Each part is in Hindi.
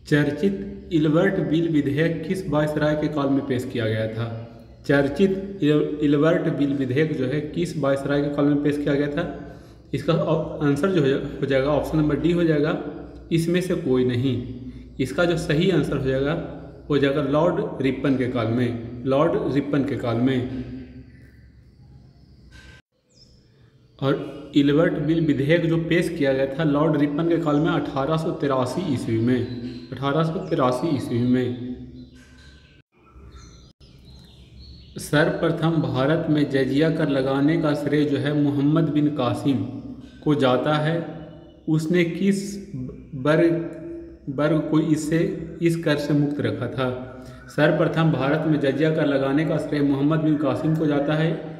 चर्चित इल्बर्ट बिल विधेयक किस वायसराय के काल में पेश किया गया था? चर्चित इल्बर्ट बिल विधेयक जो है किस वायसराय के काल में पेश किया गया था? इसका आंसर जो हो जाएगा ऑप्शन नंबर डी हो जाएगा, इसमें से कोई नहीं। इसका जो सही आंसर हो जाएगा लॉर्ड रिपन के काल में, लॉर्ड रिपन के काल में। और इल्बर्ट बिल विधेयक जो पेश किया गया था लॉर्ड रिपन के काल में 1883 ईस्वी में, 1883 ईस्वी में। सर्वप्रथम भारत में जजिया कर लगाने का श्रेय जो है मोहम्मद बिन कासिम को जाता है। उसने किस वर्ग को इस कर से मुक्त रखा था? सर्वप्रथम भारत में जजिया कर लगाने का श्रेय मोहम्मद बिन कासिम को जाता है।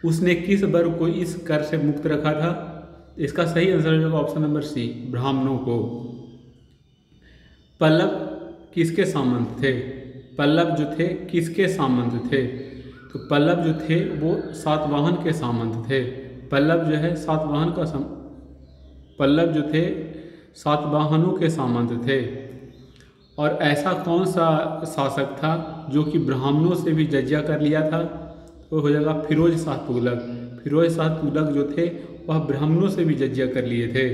उसने किस वर्ग को इस कर से मुक्त रखा था? इसका सही आंसर होगा ऑप्शन नंबर सी, ब्राह्मणों को। पल्लव किसके सामंत थे? पल्लव जो थे किसके सामंत थे? तो पल्लव जो थे वो सातवाहन के सामंत थे। पल्लव जो है पल्लव जो थे सातवाहनों के सामंत थे। और ऐसा कौन सा शासक था जो कि ब्राह्मणों से भी जजिया कर लिया था? तो हो जाएगा फिरोज शाह तुगलक। फिरोज शाह तुगलक जो थे वह ब्राह्मणों से भी जजिया कर लिए थे।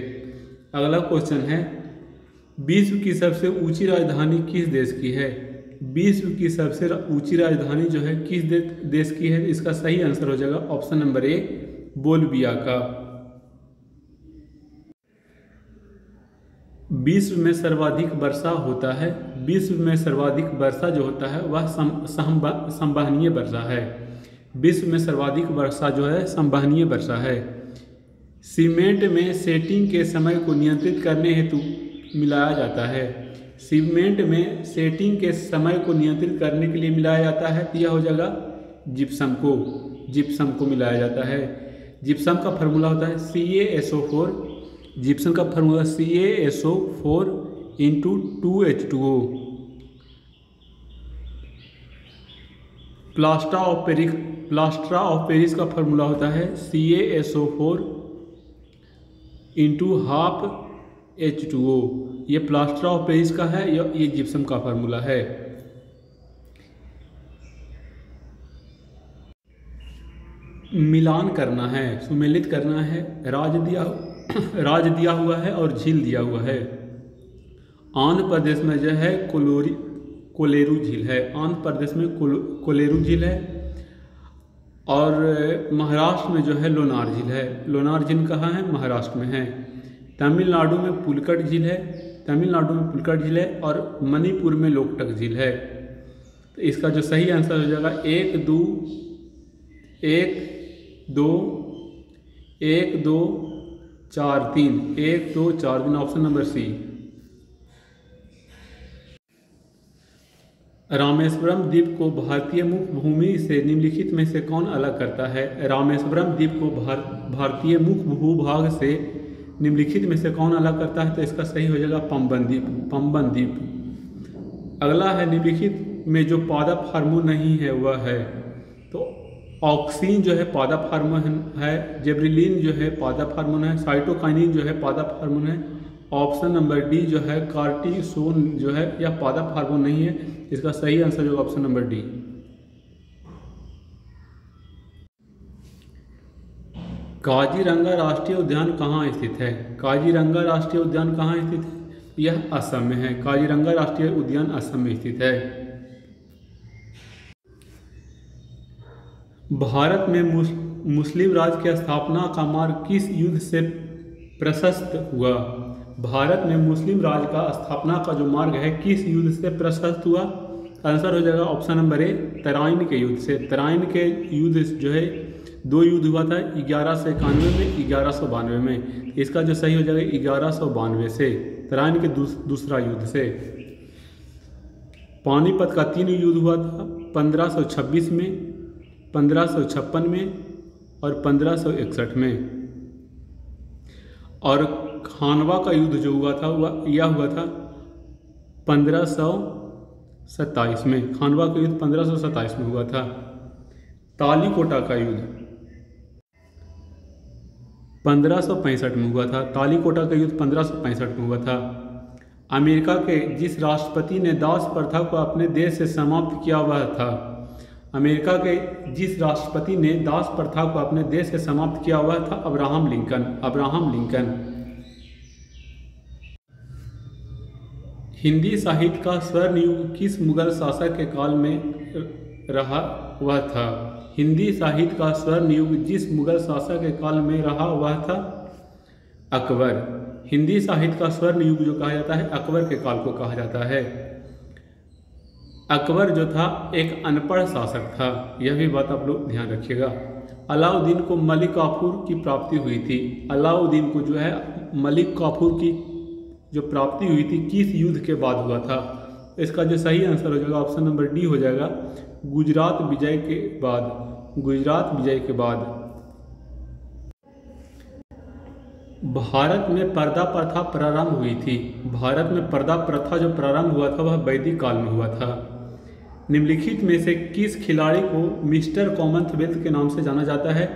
अगला क्वेश्चन है, विश्व की सबसे ऊंची राजधानी किस देश की है? विश्व की सबसे ऊंची राजधानी जो है किस देश की है? इसका सही आंसर हो जाएगा ऑप्शन नंबर ए, बोलविया का। विश्व में सर्वाधिक वर्षा होता है। विश्व में सर्वाधिक वर्षा जो होता है वह संवहनीय वर्षा है। विश्व में सर्वाधिक वर्षा जो है संवहनीय वर्षा है। सीमेंट में सेटिंग के समय को नियंत्रित करने हेतु मिलाया जाता है। सीमेंट में सेटिंग के समय को नियंत्रित करने के लिए मिलाया जाता है, तो यह हो जाएगा जिप्सम को मिलाया जाता है। जिप्सम का फार्मूला होता है CaSO4। जिप्सम का formula CaSO4 × 2H2O। Plaster of Paris का फार्मूला होता है CaSO4 × 12H2O। ये प्लास्टर ऑफ पेरिस का है, ये जिप्सम का फार्मूला है। मिलान करना है, सुमेलित करना है। राज दिया हुआ है और झील दिया हुआ है। आंध्र प्रदेश में जो है कोलेरू झील है। आंध्र प्रदेश में कोलेरू झील है। और महाराष्ट्र में जो है लोनार झील है। लोनार झील कहाँ है? महाराष्ट्र में है। तमिलनाडु में पुलकट झील है। तमिलनाडु में पुलकट झील है। और मणिपुर में लोकटक झील है। तो इसका जो सही आंसर हो जाएगा 1 2 4 3 1 2 4 3 ऑप्शन नंबर सी। रामेश्वरम द्वीप को भारतीय मुख्य भूमि से निम्नलिखित में से कौन अलग करता है? रामेश्वरम द्वीप को भारतीय मुख्य भूभाग से निम्नलिखित में से कौन अलग करता है? तो इसका सही हो जाएगा पंबन द्वीप। अगला है, निम्नलिखित में जो पादप हार्मोन नहीं है वह है। तो ऑक्सीन जो है पादप हार्मोन है। जेब्रिलिन जो है पादप हार्मोन है। साइटोकाइनिन जो है पादप हार्मोन है। ऑप्शन नंबर डी जो है कार्टिसोन जो है यह पादप हार्मोन नहीं है। इसका सही आंसर होगा ऑप्शन नंबर डी। काजीरंगा राष्ट्रीय उद्यान कहाँ स्थित है? काजीरंगा राष्ट्रीय उद्यान कहाँ स्थित है? यह असम में है। काजीरंगा राष्ट्रीय उद्यान असम में स्थित है। भारत में मुस्लिम राज की स्थापना का मार्ग किस युद्ध से प्रशस्त हुआ? भारत में मुस्लिम राज का स्थापना का जो मार्ग है किस युद्ध से प्रशस्त हुआ? आंसर हो जाएगा ऑप्शन नंबर ए, तराइन के युद्ध से। तराइन के युद्ध जो है 2 युद्ध हुआ था, 1191 में, 1192 में। इसका जो सही हो जाएगा 1192 से, तराइन के दूसरा युद्ध से। पानीपत का 3 युद्ध हुआ था, 1526 में, 1556 में और 1561 में। और खानवा का युद्ध जो हुआ था यह हुआ था 1527 में। खानवा का युद्ध 1527 में हुआ था। तालीकोटा का युद्ध 1565 में हुआ था। तालीकोटा का युद्ध 1565 में हुआ था। अमेरिका के जिस राष्ट्रपति ने दास प्रथा को अपने देश से समाप्त किया वह था। अमेरिका के जिस राष्ट्रपति ने दास प्रथा को अपने देश से समाप्त किया वह था Abraham Lincoln. Abraham Lincoln. Hindi साहित्य का स्वर्ण युग किस मुगल शासक के काल में रहा वह था। हिंदी साहित्य का स्वर्ण युग जिस मुगल शासक के काल में रहा वह था अकबर। हिंदी साहित्य का स्वर्ण युग जो कहा जाता है अकबर के काल को कहा जाता है। अकबर जो था एक अनपढ़ शासक था, यह भी बात आप लोग ध्यान रखिएगा। अलाउद्दीन को मलिक काफूर की प्राप्ति हुई थी। अलाउद्दीन को जो है मलिक काफूर की जो प्राप्ति हुई थी किस युद्ध के बाद हुआ था। इसका जो सही आंसर हो जाएगा ऑप्शन नंबर डी हो जाएगा, गुजरात विजय के बाद। गुजरात विजय के बाद। भारत में पर्दा प्रथा प्रारंभ हुई थी। भारत में पर्दा प्रथा जो प्रारंभ हुआ था वह वैदिक काल में हुआ था। निम्नलिखित में से किस खिलाड़ी को मिस्टर कॉमनवेल्थ के नाम से जाना जाता है।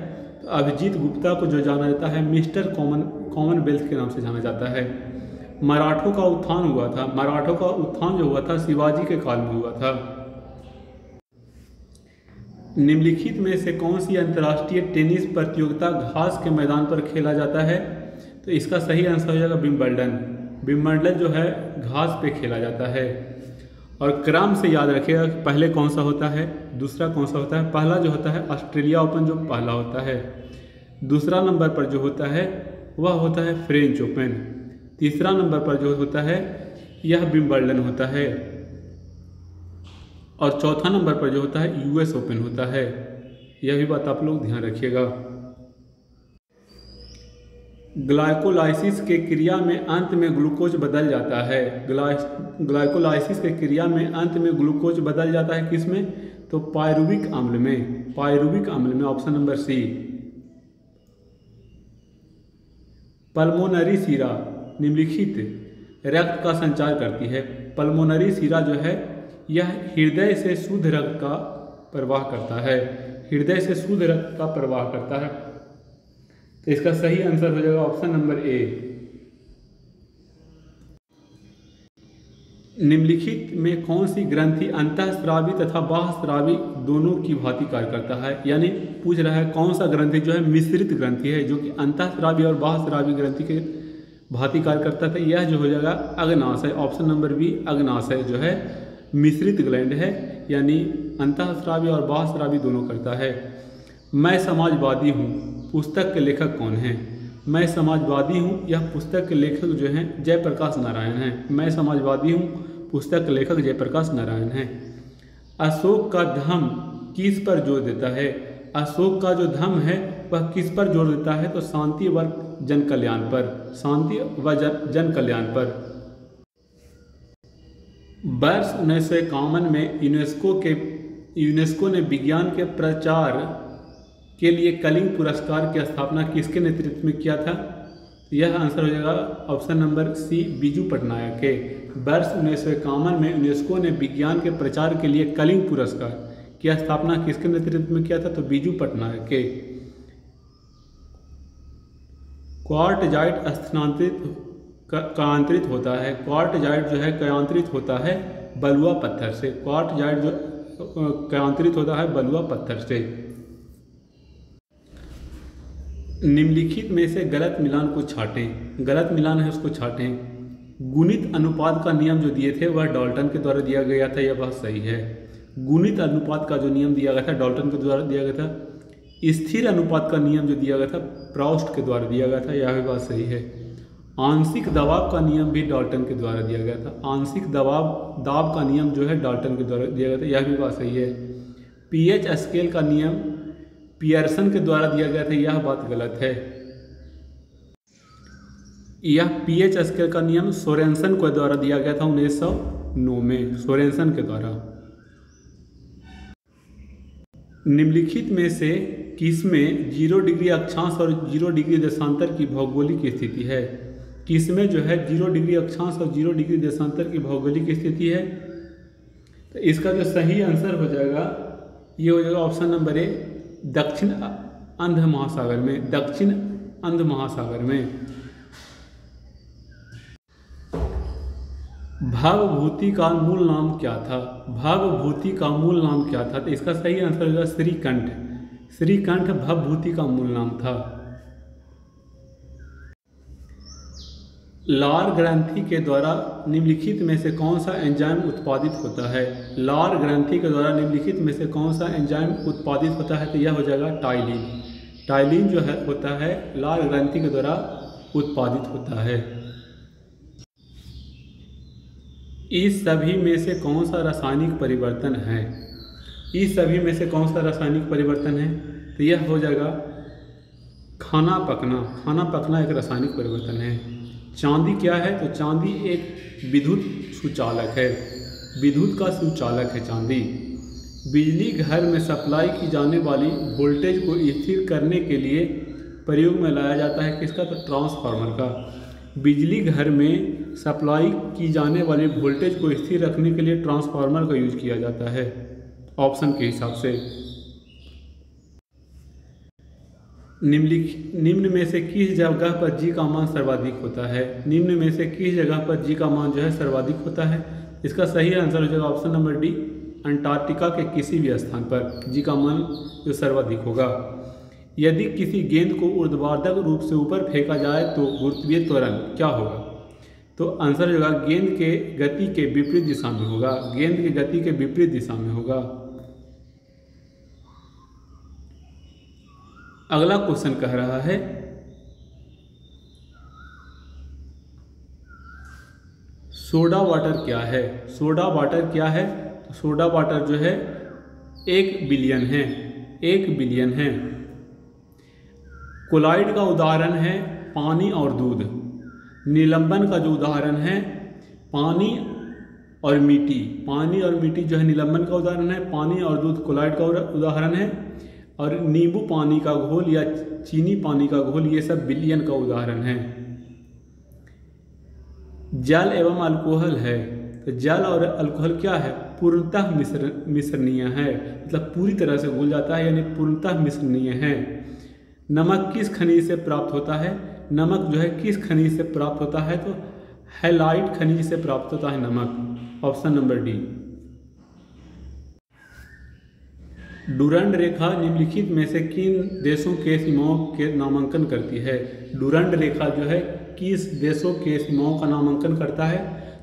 तो अभिजीत गुप्ता को जो जाना जाता है मिस्टर कॉमनवेल्थ के नाम से जाना जाता है। मराठों का उत्थान हुआ था। मराठों का उत्थान जो हुआ था शिवाजी के काल में हुआ था। निम्नलिखित में से कौन सी अंतर्राष्ट्रीय टेनिस प्रतियोगिता घास के मैदान पर खेला जाता है। तो इसका सही आंसर हो जाएगा विंबलडन। विंबलडन जो है घास पे खेला जाता है। और क्रम से याद रखिएगा कि पहले कौन सा होता है, दूसरा कौन सा होता है। पहला जो होता है ऑस्ट्रेलिया ओपन जो पहला होता है। दूसरा नंबर पर जो होता है वह होता है फ्रेंच ओपन। तीसरा नंबर पर जो होता है यह विंबलडन होता है। और चौथा नंबर पर जो होता है यूएस ओपन होता है। यह भी बात आप लोग ध्यान रखिएगा। ग्लाइकोलाइसिस के क्रिया में अंत में ग्लूकोज बदल जाता है। ग्लाइकोलाइसिस के क्रिया में अंत में ग्लूकोज बदल जाता है किसमें। तो पायरुविक अम्ल में। पायरुविक अम्ल में ऑप्शन नंबर सी। पल्मोनरी शिरा निम्नलिखित रक्त का संचार करती है। पल्मोनरी शिरा जो है यह हृदय से शुद्ध रक्त का प्रवाह करता है। हृदय से शुद्ध रक्त का प्रवाह करता है। तो इसका सही आंसर हो जाएगा ऑप्शन नंबर ए। निम्नलिखित में कौन सी ग्रंथि अंतःस्रावी तथा बाह्यस्रावी दोनों की भांति कार्य करता है। यानी पूछ रहा है कौन सा ग्रंथि जो है मिश्रित ग्रंथि है जो कि अंतःस्रावी और बाह्यस्रावी ग्रंथि के भांति कार्य करता था। यह जो हो जाएगा अग्नाशय। ऑप्शन नंबर बी अग्नाशय जो है मिश्रित ग्लैंड है, यानी अंतःस्रावी और बाह्यस्रावी दोनों करता है। मैं समाजवादी हूँ पुस्तक के लेखक कौन हैं। मैं समाजवादी हूँ यह पुस्तक के लेखक जो हैं जयप्रकाश नारायण हैं। मैं समाजवादी हूँ पुस्तक के लेखक जयप्रकाश नारायण हैं। अशोक का धम्म किस पर जोर देता है। अशोक का जो धम्म है वह किस पर जोर देता है। तो शांति व जन कल्याण पर। शांति व जन कल्याण पर। वर्ष 1951 में यूनेस्को ने विज्ञान के प्रचार के लिए कलिंग पुरस्कार की स्थापना किसके नेतृत्व में किया था। यह आंसर हो जाएगा option number C Biju Patnaik के। वर्ष 1951 में यूनेस्को ने विज्ञान के प्रचार के लिए कलिंग पुरस्कार की स्थापना किसके नेतृत्व में किया था। तो बीजू पटनायक के। क्वार्टजाइट स्थानांतरित होता है। क्वार्टजाइट जो है कयांतरित होता है बलुआ पत्थर से। क्वार्टजाइट जो कयांतरित होता है बलुआ पत्थर से। निम्नलिखित में से गलत मिलान को छांटें। गलत मिलान है उसको छांटें। गुणित अनुपात का नियम जो दिए थे वह डाल्टन के द्वारा दिया गया था। यह बात सही है। गुणित अनुपात का जो नियम दिया गया था डाल्टन के द्वारा दिया गया था। स्थिर अनुपात का नियम जो दिया गया था प्राउस्ट के द्वारा दिया गया था। यह भी बात सही है। आंशिक दबाव का नियम भी डाल्टन के द्वारा दिया गया था। आंशिक दाब का नियम जो है डाल्टन के द्वारा दिया गया था। यह भी बात सही है। पीएच स्केल का नियम पियर्सन के द्वारा दिया गया था। यह बात गलत है। यह पीएच स्केल का नियम सोरेनसन के द्वारा दिया गया था 1909 में। सोरेनसन के द्वारा। निम्नलिखित में से किसमें 0 डिग्री अक्षांश और 0 डिग्री देशांतर की भौगोलिक स्थिति है। किसमें जो है 0 डिग्री अक्षांश और 0 डिग्री देशांतर की भौगोलिक स्थिति है। तो इसका जो सही आंसर हो जाएगा ये हो जाएगा ऑप्शन नंबर ए दक्षिण अंध महासागर में। दक्षिण अंध महासागर में। भवभूति का मूल नाम क्या था? भवभूति का मूल नाम क्या था? तो इसका सही आंसर होगा श्रीकंठ। श्रीकंठ भवभूति का मूल नाम था। लार ग्रंथि के द्वारा निम्नलिखित में से कौन सा एंजाइम उत्पादित होता है? लार ग्रंथि के द्वारा निम्नलिखित में से कौन सा एंजाइम उत्पादित होता है? तो यह हो जाएगा टाइलिन। टाइलिन जो है होता है लार ग्रंथि के द्वारा उत्पादित होता है। इस सभी में से कौन सा रासायनिक परिवर्तन है? इस सभी में से कौन सा रासायनिक परिवर्तन है? तो यह हो जाएगा खाना पकना। खाना पकना एक रासायनिक परिवर्तन है। चांदी क्या है? तो चांदी एक विद्युत सुचालक है। विद्युत का सुचालक है चांदी। बिजली घर में सप्लाई की जाने वाली वोल्टेज को स्थिर करने के लिए प्रयोग में लाया जाता है किसका? तो ट्रांसफार्मर का। बिजली घर में सप्लाई की जाने वाली वोल्टेज को स्थिर रखने के लिए ट्रांसफार्मर का यूज किया जाता है ऑप्शन के हिसाब से। निम्न में से किस जगह पर जी का मान सर्वाधिक होता है? निम्न में से किस जगह पर जी का मान जो है सर्वाधिक होता है? इसका सही आंसर हो जाएगा ऑप्शन नंबर डी, अंटार्कटिका के किसी भी स्थान पर जी का मान जो सर्वाधिक होगा। यदि किसी गेंद को ऊर्ध्वाधर रूप से ऊपर फेंका जाए तो गुरुत्वीय त्वरण क्या होगा? तो आंसर होगा गेंद के गति के विपरीत दिशा में होगा। गेंद की गति के विपरीत दिशा में होगा। अगला क्वेश्चन कह रहा है सोडा वाटर क्या है? सोडा वाटर क्या है? तो सोडा वाटर जो है 1 बिलियन है। 1 बिलियन है। कोलाइड का उदाहरण है पानी और दूध। निलंबन का जो उदाहरण है पानी और मिट्टी। पानी और मिट्टी जो है निलंबन का उदाहरण है। पानी और दूध कोलाइड का उदाहरण है। और नींबू पानी का घोल या चीनी पानी का घोल ये सब बिलियन का उदाहरण है। जल एवं अल्कोहल है। तो जल और अल्कोहल क्या है? पूर्णतः मिश्रणीय है। मतलब पूरी तरह से घुल जाता है, यानी पूर्णतः मिश्रणीय है। नमक किस खनिज से प्राप्त होता है? नमक जो है किस खनिज से प्राप्त होता है? तो हैलाइट खनिज से प्राप्त होता है नमक। Option number D. डुरंड रेखा निम्नलिखित में से किन देशों के सीमाओं के नामांकन करती है? डुरंड रेखा जो है किस देशों के सीमाओं का नामांकन करता है?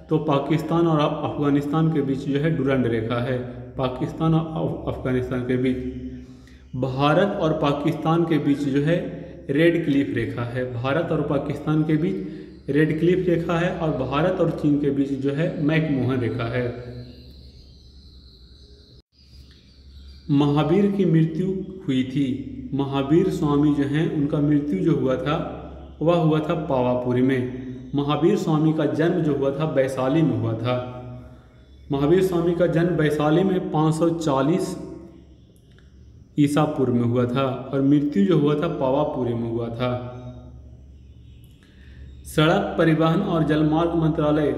तो पाकिस्तान और अफगानिस्तान के बीच जो है डुरंड रेखा है। पाकिस्तान और अफगानिस्तान के बीच। भारत और पाकिस्तान के बीच जो है रेड क्लिफ रेखा है। भारत और पाकिस्तान के बीच रेड क्लिफ रेखा है। और भारत और चीन के बीच जो है मैकमोहन रेखा है। महावीर की मृत्यु हुई थी। महावीर स्वामी जो हैं उनका मृत्यु जो हुआ था वह हुआ था पावापुरी में। महावीर स्वामी का जन्म जो हुआ था वैशाली में हुआ था। महावीर स्वामी का जन्म वैशाली में 540 ईसा पूर्व में हुआ था। और मृत्यु जो हुआ था पावापुरी में हुआ था। सड़क परिवहन और जलमार्ग मंत्रालय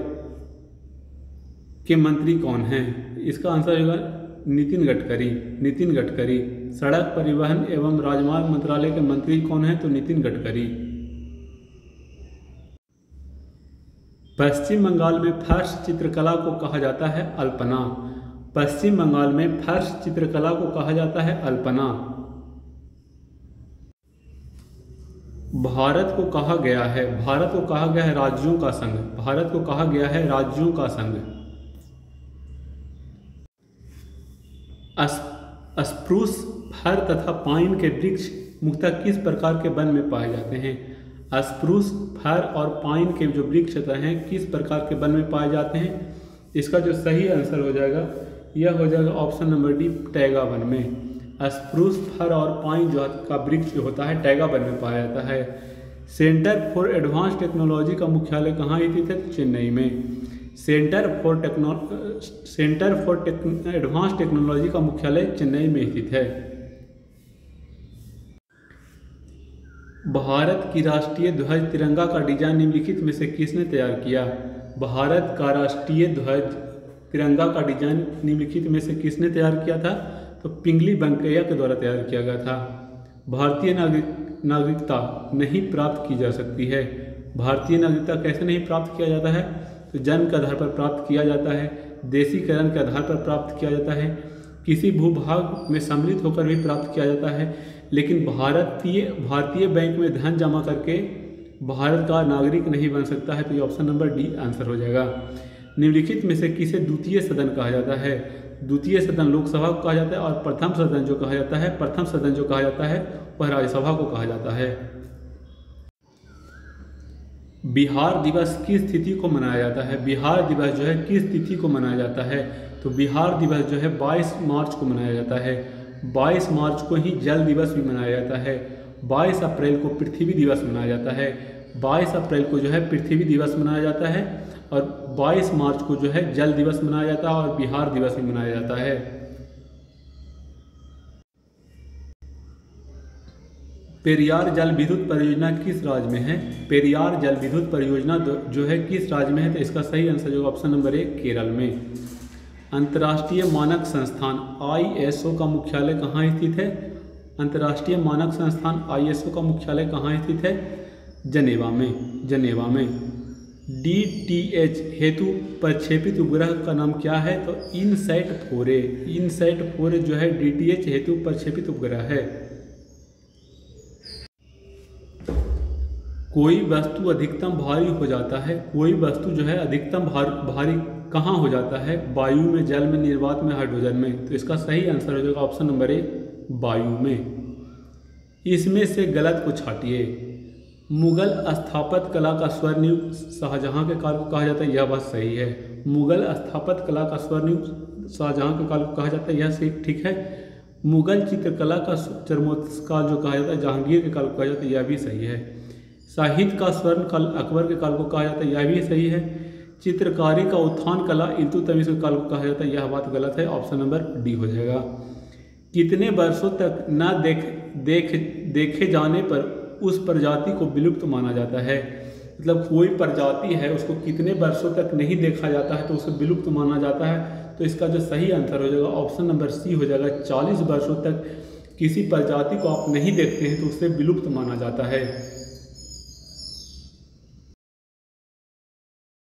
के मंत्री कौन हैं? इसका आंसर होगा नितिन गडकरी। नितिन गडकरी। सड़क परिवहन एवं राजमार्ग मंत्रालय के मंत्री कौन हैं? तो नितिन गडकरी। पश्चिम बंगाल में फर्श चित्रकला को कहा जाता है अल्पना। पश्चिम बंगाल में फर्श चित्रकला को कहा जाता है अल्पना। भारत को कहा गया है राज्यों का संघ। भारत को कहा गया है राज्यों का संघ। स्प्रूस, फर तथा पाइन के वृक्ष मुख्यतः किस प्रकार के वन में पाए जाते हैं? स्प्रूस, फर और पाइन के जो वृक्ष हैं किस प्रकार के वन में पाए जाते हैं? इसका जो सही आंसर हो जाएगा यह हो जाएगा option number D, taiga one में। स्प्रूस, फर और पाइन जो का वृक्ष जो होता है टैगा वन में पाया जाता है। सेंटर फॉर एडवांस टेक्नोलॉजी का मुख्यालय कहाँ स्थित है? चेन्नई में। सेंटर फॉर एडवांस टेक्नोलॉजी का मुख्यालय चेन्नई में स्थित है। भारत की राष्ट्रीय ध्वज तिरंगा का डिजाइन निम्नलिखित में से किसने तैयार किया? भारत का राष्ट्रीय ध्वज तिरंगा का डिजाइन निम्नलिखित में से किसने तैयार किया था? तो पिंगली वेंकैया के द्वारा तैयार किया गया था। भारतीय नागरिकता नहीं प्राप्त की जा सकती है। भारतीय नागरिकता कैसे नहीं प्राप्त किया जाता है? तो जन्म के आधार पर प्राप्त किया जाता है, देशीकरण के आधार पर प्राप्त किया जाता है, किसी भूभाग में सम्मिलित होकर भी प्राप्त किया जाता है। लेकिन भारतीय बैंक में धन जमा करके भारत का नागरिक नहीं बन सकता है। तो ये ऑप्शन नंबर डी आंसर हो जाएगा। निम्नलिखित में से किसे द्वितीय सदन कहा जाता है? द्वितीय सदन लोकसभा को कहा जाता है और प्रथम सदन जो कहा जाता है वह राज्यसभा को कहा जाता है। बिहार दिवस किस तिथि को मनाया जाता है? बिहार दिवस जो है किस तिथि को मनाया जाता है? तो बिहार दिवस जो है 22 मार्च को मनाया जाता है। 22 मार्च को ही जल दिवस भी मनाया जाता है। 22 अप्रैल को पृथ्वी दिवस मनाया जाता है। 22 अप्रैल को जो है पृथ्वी दिवस मनाया जाता है और 22 मार्च को जो है जल दिवस मनाया जाता है और बिहार दिवस भी मनाया जाता है। पेरियार जल विद्युत परियोजना किस राज्य में है? पेरियार जल विद्युत परियोजना जो है किस राज्य में है? तो इसका सही आंसर जो ऑप्शन नंबर 1 केरल में। अंतर्राष्ट्रीय मानक संस्थान ISO का मुख्यालय कहाँ स्थित है? अंतर्राष्ट्रीय मानक संस्थान ISO का मुख्यालय कहाँ स्थित है? जनेवा में। DTH हेतु प्रक्षेपित उपग्रह का नाम क्या है? तो इनसैट 4 जो है DTH हेतु प्रक्षेपित उपग्रह है। कोई वस्तु अधिकतम भारी हो जाता है, कोई वस्तु जो है अधिकतम भारी कहाँ हो जाता है? वायु में, जल में, निर्वात में, हाइड्रोजन में। तो इसका सही आंसर हो जाएगा ऑप्शन नंबर 1 वायु में। इसमें से गलत को छांटिए। मुगल स्थापत्य कला का स्वर्णयुग शाहजहां के काल को कहा जाता है, यह बात सही है। मुगल स्थापत्य कला का स्वर्णयुग शाहजहां के काल को कहा जाता है, यह सही ठीक है। मुगल चित्रकला का चरमोत्कर्ष काल जो कहा जाता है जहांगीर के काल को कहा जाता है, यह भी सही है। साहित्य का स्वर्ण काल अकबर के काल को कहा जाता है, यह भी सही है। चित्रकारी का उत्थान कला इल्तुतमिश के काल को कहा जाता है, यह बात गलत है। ऑप्शन नंबर डी हो जाएगा। कितने वर्षों तक न देखे जाने पर उस प्रजाति को विलुप्त माना जाता है? मतलब कोई प्रजाति है उसको कितने वर्षों तक नहीं देखा जाता है तो उसे विलुप्त माना जाता है। तो इसका जो सही आंसर हो जाएगा ऑप्शन नंबर सी हो जाएगा। 40 वर्षों तक किसी प्रजाति को आप नहीं देखते हैं तो उसे विलुप्त माना जाता है।